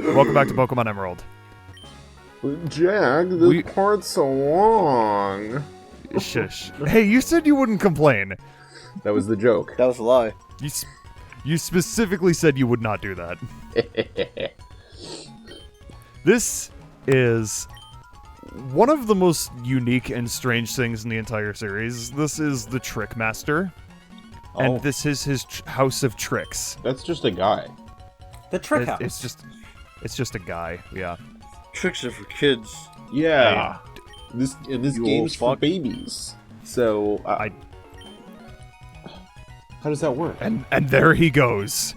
Welcome back to Pokemon Emerald. Jack, this part's so long. Shush. Hey, you said you wouldn't complain. That was the joke. That was a lie. You specifically said you would not do that. This is one of the most unique and strange things in the entire series. This is the Trick Master. Oh. And this is his house of tricks. That's just a guy. The trick house. It's just a guy, yeah. Tricks are for kids. Yeah. This You game's old for fuck. babies. So how does that work? And there he goes.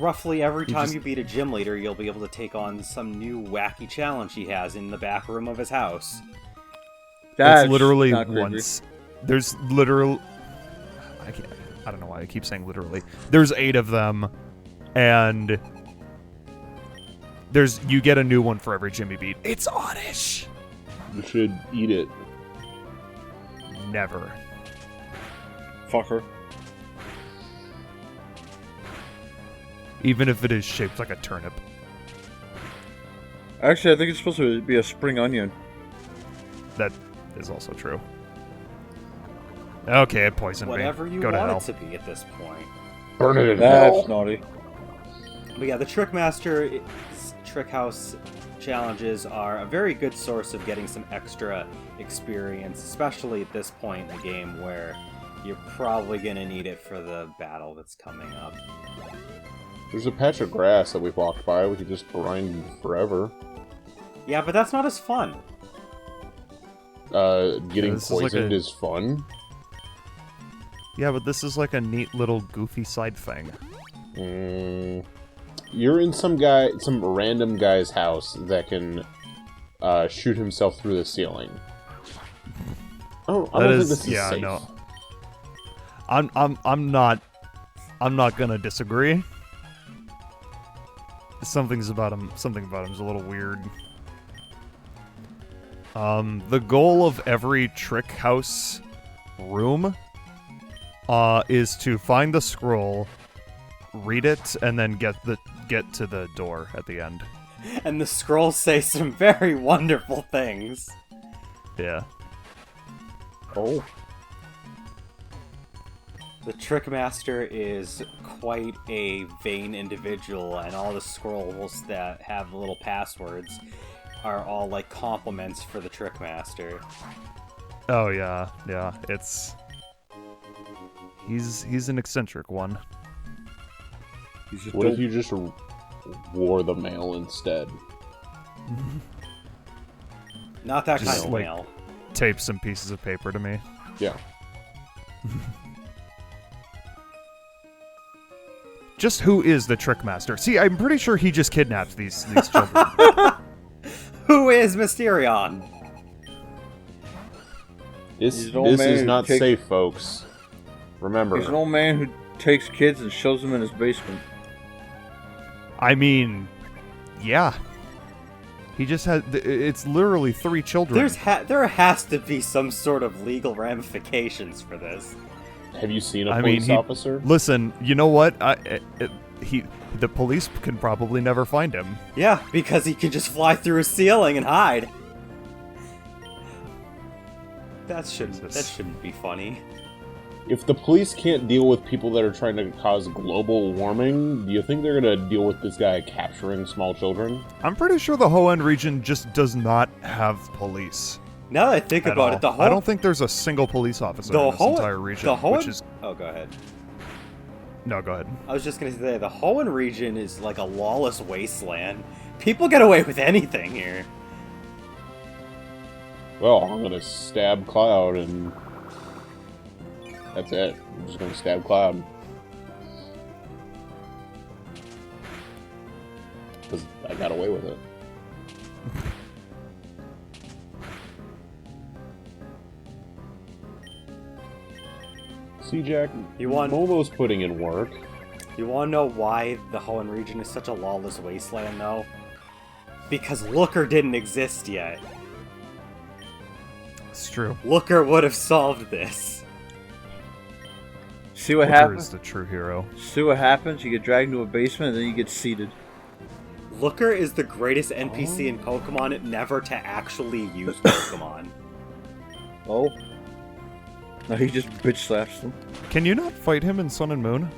Roughly every You time just- you beat a gym leader, you'll be able to take on some new wacky challenge he has in the back room of his house. That's It's literally not creepy. once. There's literal. I don't know why I keep saying literally. There's 8 of them, and you get a new one for every gym you beat. It's oddish. You should eat it. Never. Fucker. Even if it is shaped like a turnip. Actually, I think it's supposed to be a spring onion. That is also true. Okay, it poisoned Whatever me. you Go to want hell. it to be at this point. Burn it in That's hell. naughty. But yeah, the Trick Master Trick House challenges are a very good source of getting some extra experience, especially at this point in the game where you're probably going to need it for the battle that's coming up. There's a patch of grass that we walked by. We could just grind forever. Yeah, but that's not as fun. Getting this is like poisoned a- is fun. Yeah, but this is like a neat little goofy side thing. You're in some random guy's house that can shoot himself through the ceiling. I don't think this is safe. no. I'm not gonna disagree. Something about him's a little weird. The goal of every trick house room is to find the scroll, read it, and then get to the door at the end. And the scrolls say some very wonderful things. Yeah. Oh. The Trick Master is quite a vain individual, and all the scrolls that have little passwords are all like compliments for the Trick Master. Oh yeah. He's an eccentric one. He's just What if you just wore the mail instead? Not that Just kind of like- mail. Tape some pieces of paper to me. Yeah. Just who is the Trick Master? See, I'm pretty sure he just kidnapped these children. Who is Mysterion? This He's an old man is who not takes- safe, folks. Remember. He's an old man who takes kids and shoves them in his basement. I mean, yeah. He just had. It's literally 3 children. There has to be some sort of legal ramifications for this. Have you seen a I mean, police he- officer? Listen, you know what? The police can probably never find him. Yeah, because he can just fly through a ceiling and hide. That shouldn't be funny. If the police can't deal with people that are trying to cause global warming, do you think they're going to deal with this guy capturing small children? I'm pretty sure the Hoenn region just does not have police. Now that I think At about all. it, the whole I don't think there's a single police officer in this entire region. Which is Oh, go ahead. no, go ahead. I was just gonna say the Hoenn region is like a lawless wasteland. People get away with anything here. Well, I'm going to stab Cloud and that's it. I'm just going to stab Cloud. Because I got away with it. See, Jack, Momo's putting in work. You want to know why the Hoenn region is such a lawless wasteland, though? Because Looker didn't exist yet. It's true. Looker would have solved this. See what Looker happens? is the true hero. See what happens? You get dragged into a basement and then you get seated. Looker is the greatest NPC in Pokemon never to actually use Pokemon. Oh. No, he just bitch slaps them. Can you not fight him in Sun and Moon?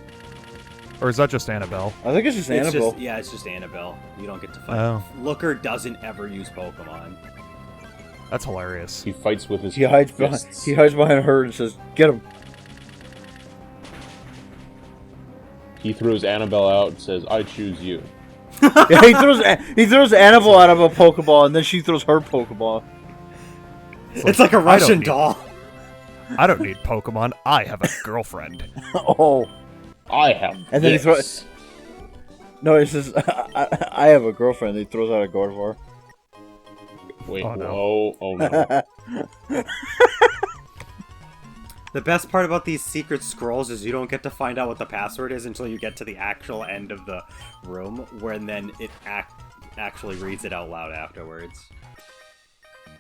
Or is that just Annabelle? I think it's just Annabelle. It's just Annabelle. You don't get to fight. Oh. Looker doesn't ever use Pokemon. That's hilarious. He fights with his He hides fists. behind her and says, "Get him." He throws Annabelle out and says, "I choose you." Yeah, he throws Annabelle out of a Pokeball, and then she throws her Pokeball. It's like a Russian doll. I don't need Pokemon. I have a girlfriend. Oh. I have And then he this. throws. No, he says, I have a girlfriend. He throws out a Gardevoir. Wait, Oh, no. oh no. The best part about these secret scrolls is you don't get to find out what the password is until you get to the actual end of the room, where then it actually reads it out loud afterwards.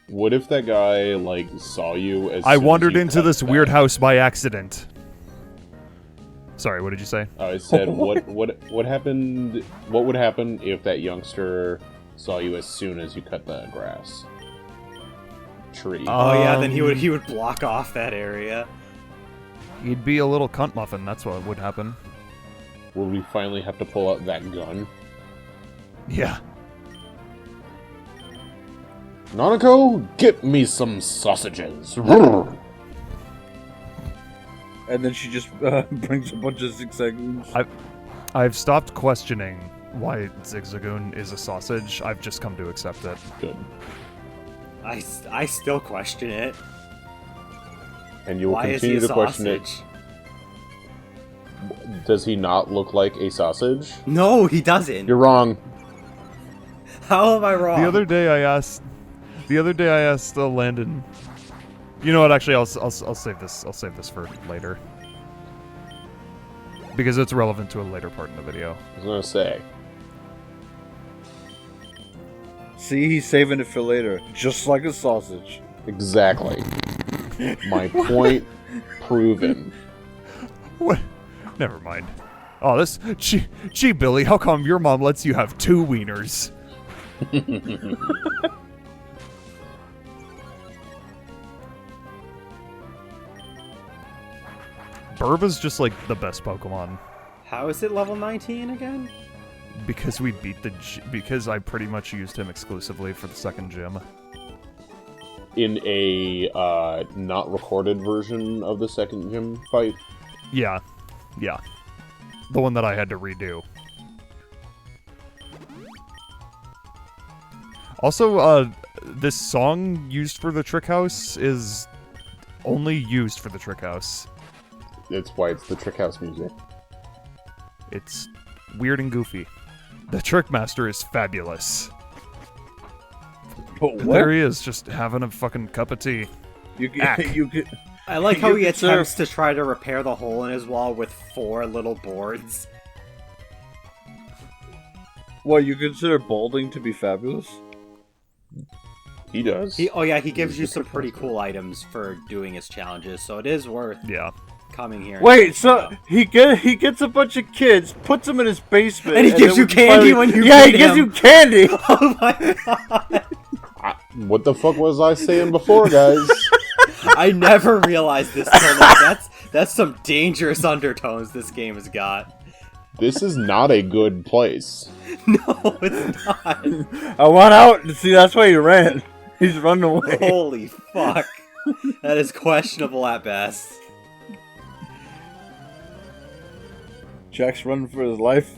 What if that guy, like, saw you as I soon as wandered you into cut this back? weird house by accident. Sorry, what did you say? I said, what happened? What would happen if that youngster saw you as soon as you cut the grass? Tree. Oh yeah, then he would block off that area. He'd be a little cunt muffin, that's what would happen. Will we finally have to pull out that gun? Yeah. Nanako, get me some sausages. And then she just brings a bunch of Zigzagoons. I've stopped questioning why Zigzagoon is a sausage. I've just come to accept it. Good. I still question it. And you will Why is he continue a to question it. sausage? Does he not look like a sausage? No, he doesn't. You're wrong. How am I wrong? The other day I asked Landon. You know what? Actually, I'll save this. I'll save this for later because it's relevant to a later part in the video. I was gonna say. See, he's saving it for later. Just like a sausage. Exactly. My point proven. What? Never mind. Oh, this. Gee, Billy, how come your mom lets you have 2 wieners? Burba's just like the best Pokemon How is it level 19 again? because we beat because I pretty much used him exclusively for the second gym. In a not recorded version of the second gym fight. Yeah. The one that I had to redo. Also, this song used for the Trick House is only used for the Trick House. That's why it's the Trick House music. It's weird and goofy. The Trick Master is fabulous. But And there he is, just having a fucking cup of tea. You Ack. get, you get, I like how You he consider- attempts to try to repair the hole in his wall with 4 little boards. what, you consider balding to be fabulous? He does. He gives you some pretty cool items for doing his challenges, so it is worth Yeah. coming here. Wait, so he gets a bunch of kids, puts them in his basement, And he gives then you candy when you yeah, feed he gives him. you candy. Oh my god! What the fuck was I saying before, guys? I never realized this till now. That's some dangerous undertones this game has got. This is not a good place. No, it's not. I want out. See, that's why he ran. He's running away. Holy fuck. That is questionable at best. Jack's running for his life.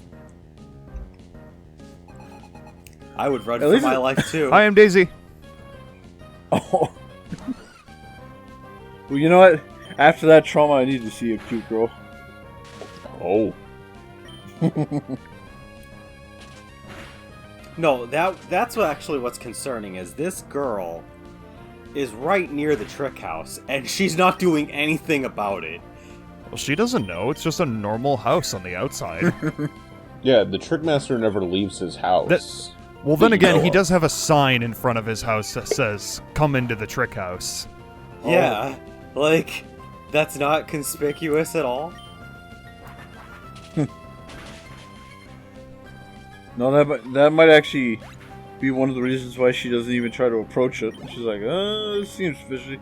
I would run At for least my it- life too. I am Daisy. Oh. Well, you know what? After that trauma, I need to see a cute girl. Oh. No, that's what actually what's concerning is this girl is right near the trick house, and she's not doing anything about it. Well, she doesn't know. It's just a normal house on the outside. Yeah, the Trickmaster never leaves his house. Well, then That you again, know he of. does have a sign in front of his house that says, "Come into the Trick House." Yeah, like, that's not conspicuous at all. No, that might actually be one of the reasons why she doesn't even try to approach it. She's like, this seems fishy.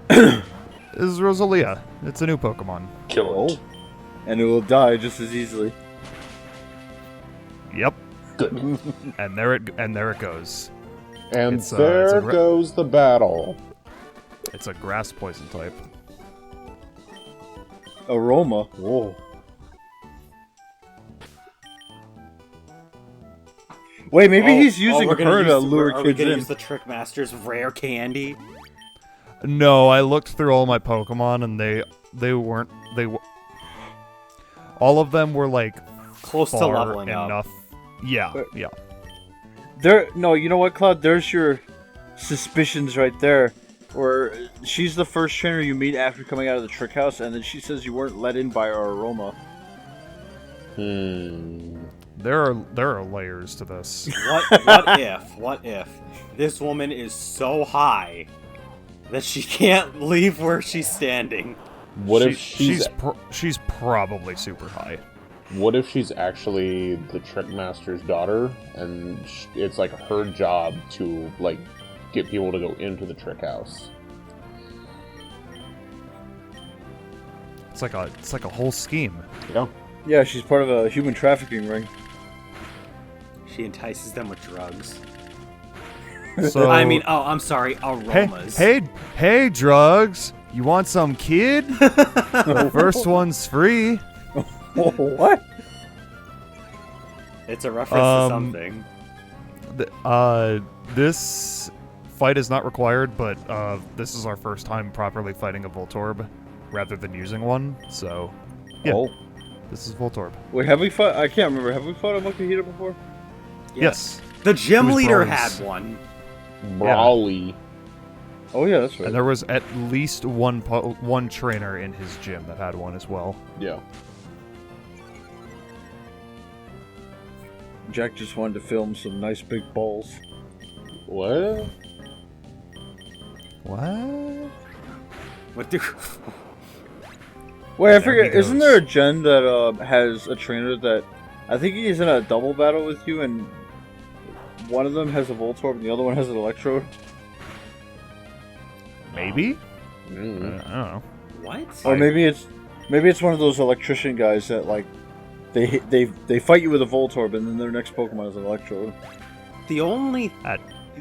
This is Rosalia. It's a new Pokemon. Kill it. And it will die just as easily. Yep. Good. And there it goes. And It's, there goes the battle. It's a grass poison type. Aroma. Whoa. Wait, maybe he's using her to lure Are we kids gonna in. use the Trickmaster's rare candy? No, I looked through all my Pokemon and all of them were like Close to far leveling enough. up. Yeah, But- yeah. No, you know what, Cloud? There's your suspicions right there. Where she's the first trainer you meet after coming out of the trick house, and then she says you weren't let in by our Aroma. There are layers to this. What if this woman is so high that she can't leave where she's standing? What if she's she's probably super high. What if she's actually the Trickmaster's daughter, and it's like her job to like get people to go into the trick house? It's like a whole scheme. Yeah. Yeah, she's part of a human trafficking ring. She entices them with drugs. So I'm sorry, aromas. hey, drugs. You want some, kid? The first one's free. What? It's a reference to something. This fight is not required, but this is our first time properly fighting a Voltorb rather than using one. So, yeah, Oh. this is Voltorb. Wait, have we fought? I can't remember. Have we fought a Mokuhita before? Yes. The gym Who's leader Brawley's? had one. Brawly. Oh yeah, that's right. And there was at least one trainer in his gym that had one as well. Yeah. Jack just wanted to film some nice big balls. What? What? What do? Wait, I There forget. he Isn't goes. there a gen that has a trainer that I think he's in a double battle with you, and one of them has a Voltorb and the other one has an Electrode? Maybe? Mm. I don't know. What? Or maybe it's one of those electrician guys that like they fight you with a Voltorb and then their next Pokemon is an Electrode. The only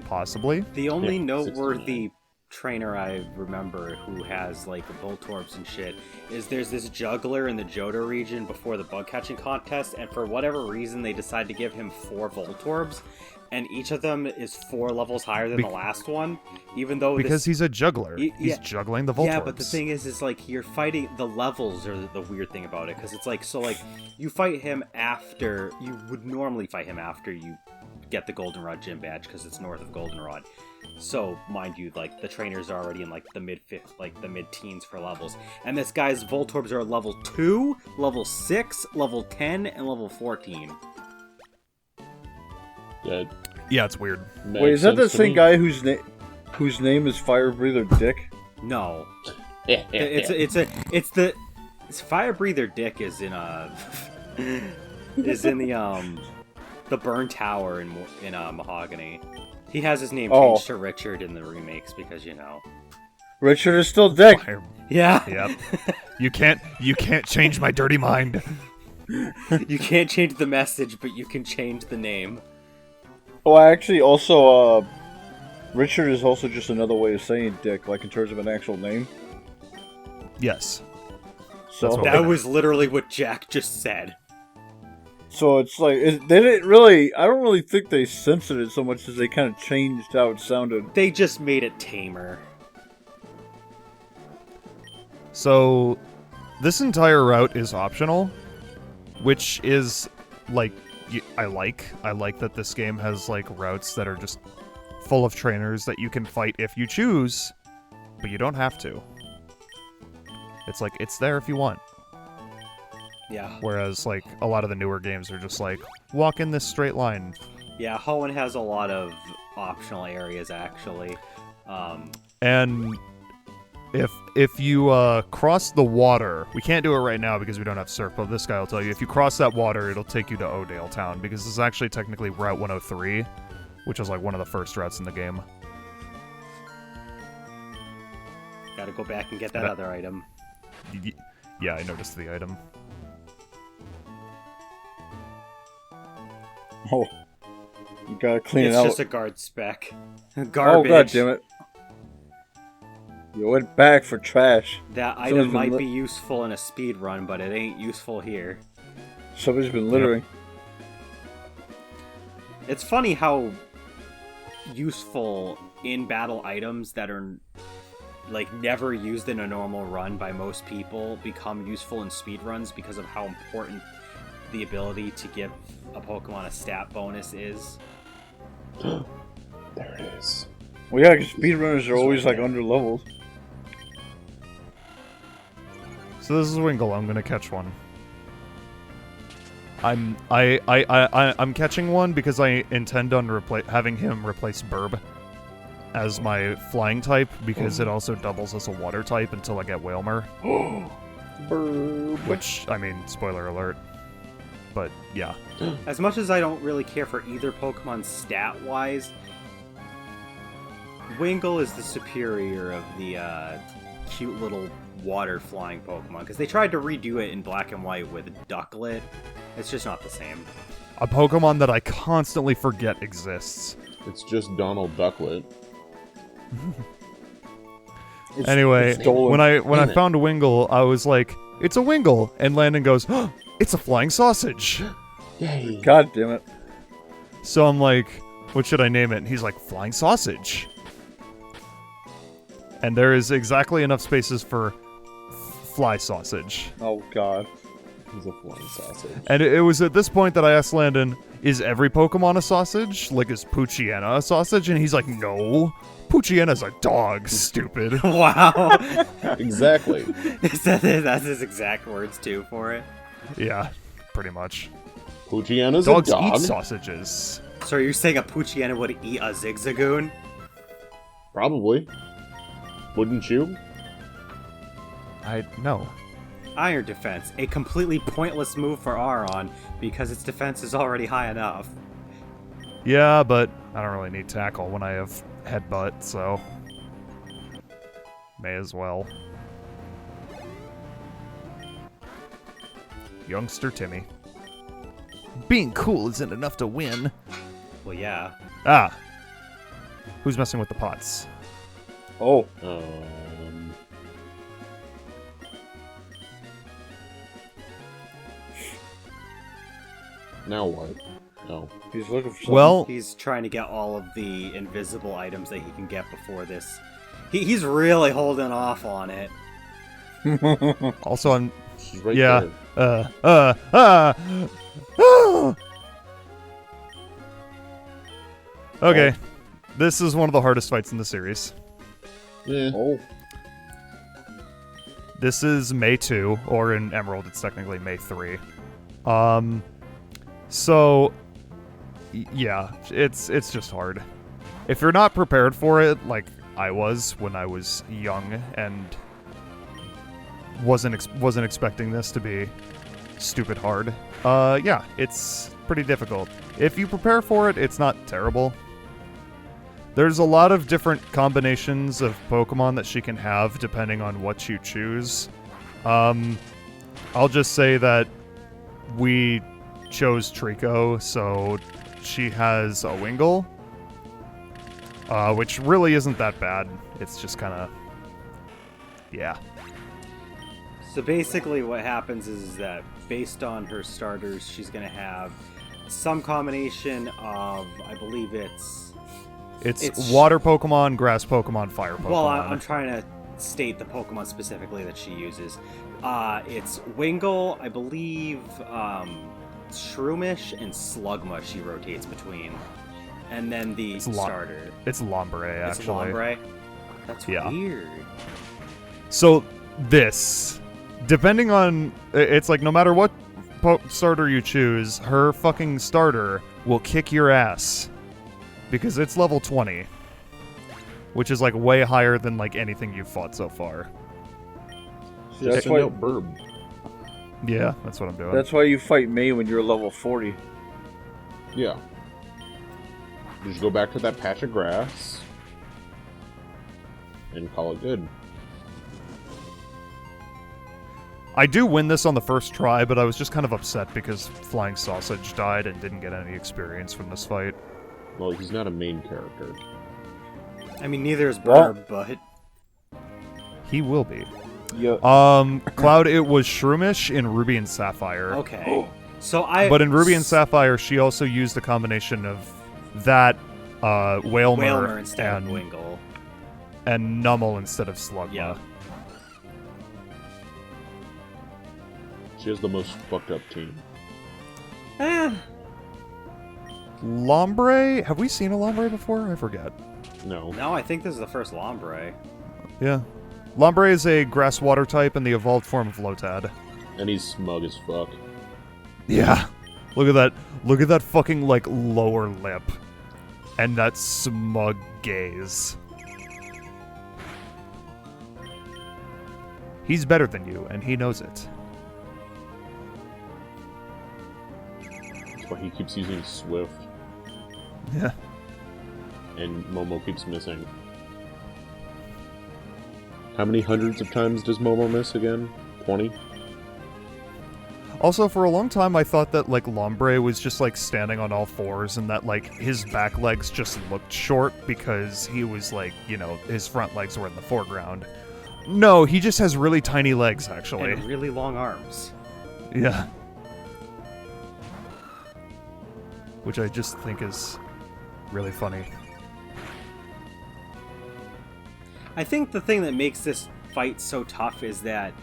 Possibly. Yeah, noteworthy trainer I remember who has like Voltorbs and shit is there's this juggler in the Johto region before the bug catching contest, and for whatever reason they decide to give him 4 Voltorbs, and each of them is 4 levels higher than the last one, even though Because he's a juggler. Y- He's yeah. juggling the Voltorbs. Yeah, but the thing is like you're fighting the levels are the weird thing about it, because it's like you fight him after you would normally fight him after you get the Goldenrod gym badge because it's north of Goldenrod. So mind you, like the trainers are already in like the mid-teens for levels, and this guy's Voltorbs are level 2, level 6, level 10, and level 14. Yeah. Yeah, it's weird. Wait, is that the same guy whose name is Fire Breather Dick? No, Yeah. it's Fire Breather Dick is in the Burn Tower in Mahogany. He has his name changed to Richard in the remakes because Richard is still Dick. Yeah. Yep. You can't change my dirty mind. You can't change the message, but you can change the name. Oh, I actually also Richard is also just another way of saying Dick, like in terms of an actual name. Yes. So That's what That was literally what Jack just said. So it's like they didn't really. I don't really think they censored it so much as they kind of changed how it sounded. They just made it tamer. So, this entire route is optional, which is like I like that this game has like routes that are just full of trainers that you can fight if you choose, but you don't have to. It's like it's there if you want. Yeah. Whereas like a lot of the newer games are just like walk in this straight line. Yeah, Hoenn has a lot of optional areas actually. And if you cross the water, we can't do it right now because we don't have surf, but this guy will tell you, if you cross that water, it'll take you to Odale Town, because this is actually technically Route 103, which is like one of the first routes in the game. Gotta go back and get that other item. Yeah, I noticed the item. Oh, you gotta clean It's it out. just a guard spec. Oh Garbage. god damn it! You went back for trash. That Someone's item been might li- be useful in a speed run, but it ain't useful here. Somebody's been littering. It's funny how useful in-battle items that are like never used in a normal run by most people become useful in speedruns because of how important the ability to give a Pokemon a stat bonus is. There it is. Well, yeah, because speedrunners are always like under leveled. So this is Wingull. I'm gonna catch one. I'm catching one because I intend on having him replace Burb as my flying type, because it also doubles as a water type until I get Whalmer. Burb. Which, I mean, spoiler alert. But yeah. As much as I don't really care for either Pokemon stat-wise, Wingull is the superior of the cute little water-flying Pokemon, because they tried to redo it in Black and White with Ducklet. It's just not the same. A Pokemon that I constantly forget exists. It's just Donald Ducklet. Anyway, stolen. when I Damn it. found a Wingull, I was like, it's a Wingull! And Landon goes, oh, it's a flying sausage! Yay. God damn it! So I'm like, what should I name it? And he's like, flying sausage. And there is exactly enough spaces for fly sausage. Oh god. He's a flying sausage. And it was at this point that I asked Landon, is every Pokemon a sausage? Like, is Poochyena a sausage? And he's like, no. Poochyena's a dog, stupid. Wow! Exactly. That's his exact words, too, for it. Yeah, pretty much. Poochyena's Dogs a dog. eat sausages. So are you saying a Poochyena would eat a Zigzagoon? Probably. Wouldn't you? No. Iron Defense, a completely pointless move for Aron, because its defense is already high enough. Yeah, but I don't really need tackle when I have headbutt, so may as well. Youngster Timmy. Being cool isn't enough to win. Well, yeah. Ah. Who's messing with the pots? Oh, Now what? No. he's looking for something. Well, He's trying to get all of the invisible items that he can get before this. He's really holding off on it. also I'm She's right yeah. there. Okay. This is one of the hardest fights in the series. Yeah. Oh, This is May 2, or in Emerald it's technically May 3. So yeah, it's just hard. If you're not prepared for it, like I was when I was young and wasn't expecting this to be stupid hard. Yeah, it's pretty difficult. If you prepare for it, it's not terrible. There's a lot of different combinations of Pokemon that she can have depending on what you choose. I'll just say that we chose Trico, so she has a Wingull, which really isn't that bad. It's just kind of, yeah. So basically what happens is that based on her starters, she's going to have some combination of, I believe it's Water Pokemon, Grass Pokemon, Fire Pokemon. Well, I'm trying to state the Pokemon specifically that she uses. It's Wingull, I believe, Shroomish, and Slugma she rotates between. And then the starter. It's Lombre, It's actually. Lombre? That's Yeah. weird. So this, depending on, it's like no matter what starter you choose, her fucking starter will kick your ass because it's level 20. which is like way higher than like anything you've fought so far. See, that's Just why. a burb. Yeah, that's what I'm doing. That's why you fight May when you're level 40. Yeah. Just go back to that patch of grass and call it good. I do win this on the first try, but I was just kind of upset because Flying Sausage died and didn't get any experience from this fight. Well, he's not a main character. I mean, neither is Burb, but He will be. Yeah. Cloud, it was Shroomish in Ruby and Sapphire. okay. But in Ruby and Sapphire, she also used a combination of that, Whalmer instead and, of Wingle. and Nummel instead of Slugma. Yeah. She has the most fucked up team. Lombre? Have we seen a Lombre before? I forget. No. No, I think this is the first Lombre. Yeah. Lombre is a grass water type and the evolved form of Lotad. And he's smug as fuck. Yeah. Look at that. Look at that fucking, like, lower lip. And that smug gaze. He's better than you, and he knows it. That's why he keeps using Swift. Yeah. And Momo keeps missing. How many hundreds of times does Momo miss again? 20? Also, for a long time, I thought that, like, Lombre was just, like, standing on all fours and that, like, his back legs just looked short because he was, like, you know, his front legs were in the foreground. No, he just has really tiny legs, actually. And really long arms. Yeah. Which I just think is really funny. I think the thing that makes this fight so tough is that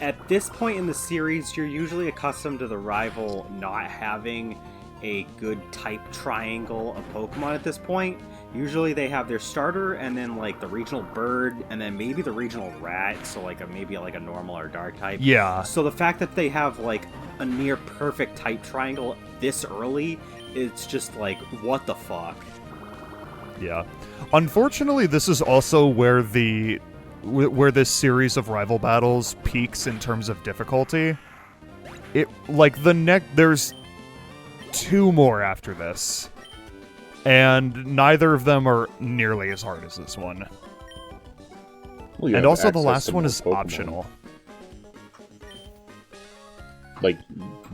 at this point in the series, you're usually accustomed to the rival not having a good type triangle of Pokemon at this point. Usually they have their starter and then like the regional bird and then maybe the regional rat, so like maybe like a normal or dark type. Yeah. So the fact that they have like a near perfect type triangle this early, it's just like, what the fuck? Yeah. Unfortunately, this is also where where this series of rival battles peaks in terms of difficulty. It, like, there's 2 more after this. And neither of them are nearly as hard as this one. Well, you And have also the access last to one more is Pokemon. optional. Like,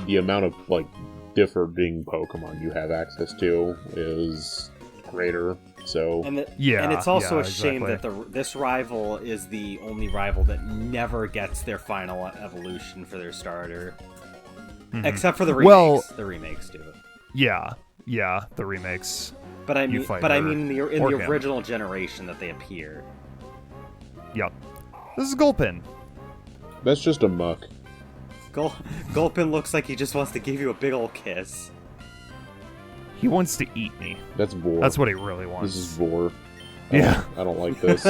the amount of, like, differing Pokemon you have access to is greater, so... And Yeah, and it's also yeah, a shame exactly. that this rival is the only rival that never gets their final evolution for their starter. Mhm. Except for the remakes. Well- The remakes do. Yeah, the remakes. But I You mean, fight but I her mean in or the him. original generation that they appear. Yep. This is Gulpin. That's just a muck. Gulpin looks like he just wants to give you a big ol' kiss. He wants to eat me. That's Vor. That's what he really wants. This is Vor. Yeah. I don't like this.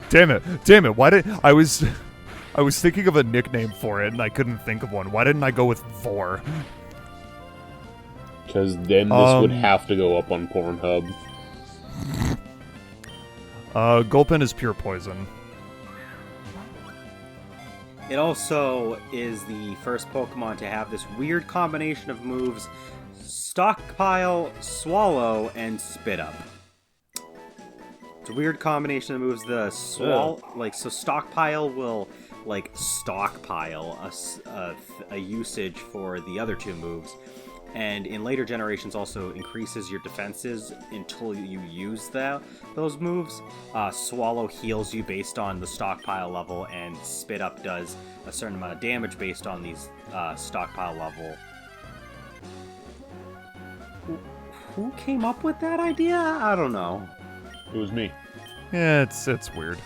Damn it! Why did I was thinking of a nickname for it and I couldn't think of one. Why didn't I go with Vor? Because then this would have to go up on Pornhub. Gulpin is pure poison. It also is the first Pokemon to have this weird combination of moves: Stockpile, Swallow, and Spit Up. It's a weird combination of moves. The so Stockpile will like stockpile a usage for the other 2 moves, and in later generations also increases your defenses until you use those moves. Swallow heals you based on the stockpile level, and Spit Up does a certain amount of damage based on these stockpile level. Who came up with that idea? I don't know. It was me. Yeah, it's weird.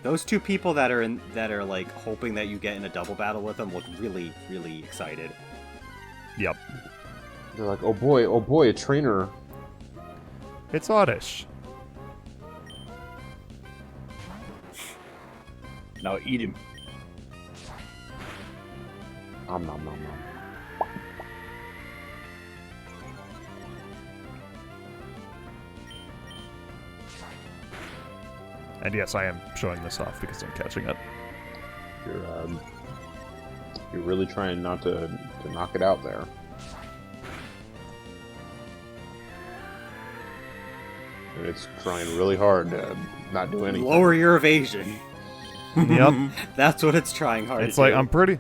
Those 2 people that are like hoping that you get in a double battle with them look really, really excited. Yep. They're like, oh boy, a trainer. It's Oddish. Now eat him. Nom nom nom nom. And yes, I am showing this off because I'm catching it. You're really trying not to knock it out there. And it's trying really hard to not do anything. Lower your evasion. Yep. That's what it's trying hard It's to like do.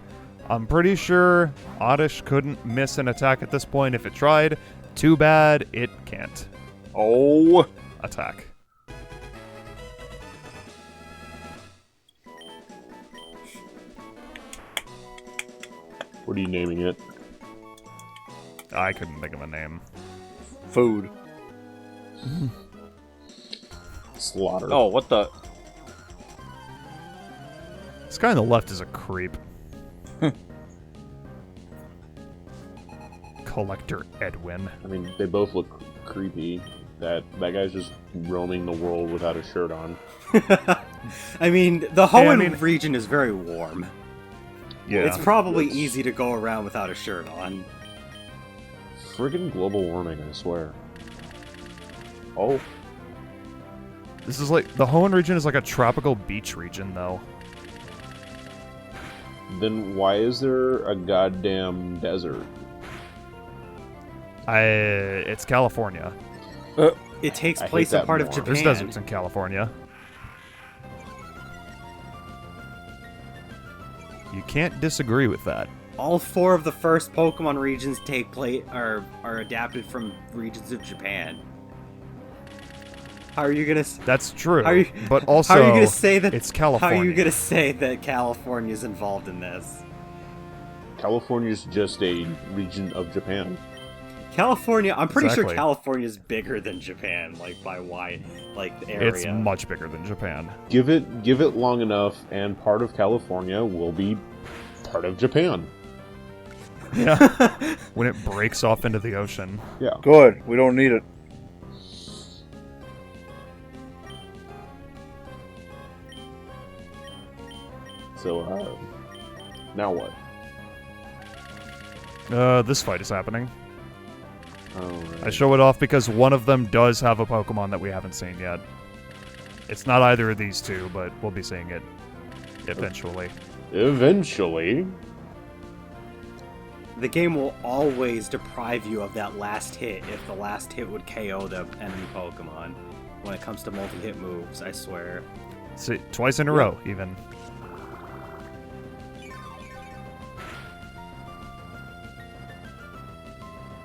I'm pretty sure Oddish couldn't miss an attack at this point if it tried. Too bad it can't Oh. attack. What are you naming it? I couldn't think of a name. Food. Slaughter. Oh, what the? This guy on the left is a creep. Collector Edwin. I mean, they both look creepy. That guy's just roaming the world without a shirt on. I mean, the Hoenn mean- region is very warm. Yeah. It's probably It's- easy to go around without a shirt on. Friggin' global warming, I swear. Oh, This is like the Hoenn region is like a tropical beach region, though. then why is there a goddamn desert? It's California. It takes I hate place in that part of more. Japan. There's deserts in California. You can't disagree with that. All 4 of the first Pokemon regions take place are adapted from regions of Japan. How are you gonna? That's true. How are you, but also, how are you gonna say that it's California. How are you gonna say that California's involved in this? California's just a region of Japan. California, I'm pretty sure Exactly. California's bigger than Japan, like by wide, like area. It's much bigger than Japan. Give it long enough, and part of California will be part of Japan. Yeah. When it breaks off into the ocean. Yeah. Good. We don't need it. So, now what? This fight is happening. Alright. I show it off because one of them does have a Pokemon that we haven't seen yet. It's not either of these two, but we'll be seeing it eventually. Eventually. The game will always deprive you of that last hit if the last hit would KO the enemy Pokemon. When it comes to multi-hit moves, I swear. See, twice in a row, even.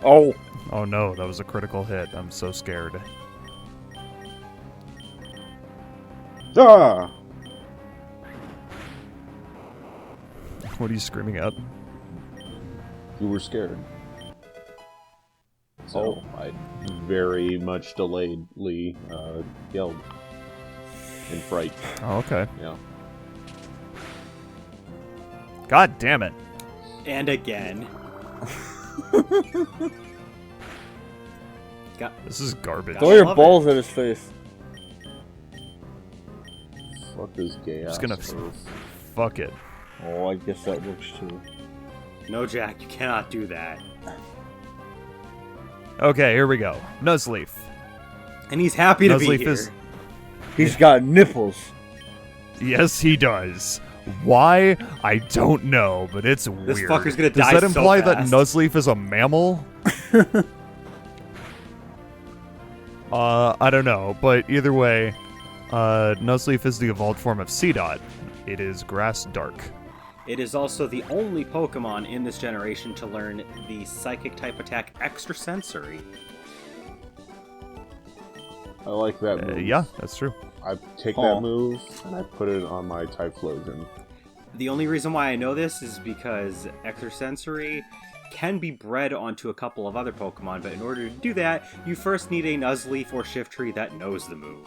Oh. Oh no, that was a critical hit. I'm so scared. Ah! What are you screaming at? You were scared. So, I very much delayedly yelled. In fright. Oh, okay. Yeah. God damn it. And again. This is garbage. I Throw your love balls at his face. Fuck this gay ass. Just gonna earth. fuck it. Oh, I guess that works too. No, Jack, you cannot do that. Okay, here we go. Nuzleaf. And he's happy to be Nuzleaf here. is... He's got nipples. Yes, he does. Why? I don't know, but it's weird. This fucker's gonna Does die that so imply that fast. Nuzleaf is a mammal? I don't know, but either way, Nuzleaf is the evolved form of Seedot. It is grass dark. It is also the only Pokemon in this generation to learn the Psychic type attack Extrasensory. I like that move. Yeah, that's true. I take Aw. that move and I put it on my Typhlosion. The only reason why I know this is because Extrasensory can be bred onto a couple of other Pokemon, but in order to do that, you first need a Nuzleaf or Shiftry that knows the move.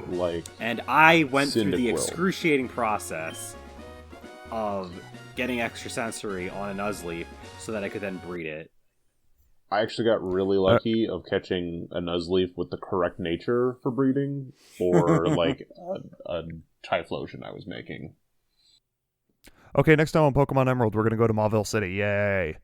Like, And I went through the Cyndaquil. excruciating process of getting Extrasensory on a Nuzleaf so that I could then breed it. I actually got really lucky of catching a Nuzleaf with the correct nature for breeding, or like a Typhlosion I was making. Okay, next time on Pokemon Emerald, we're gonna go to Mauville City. Yay!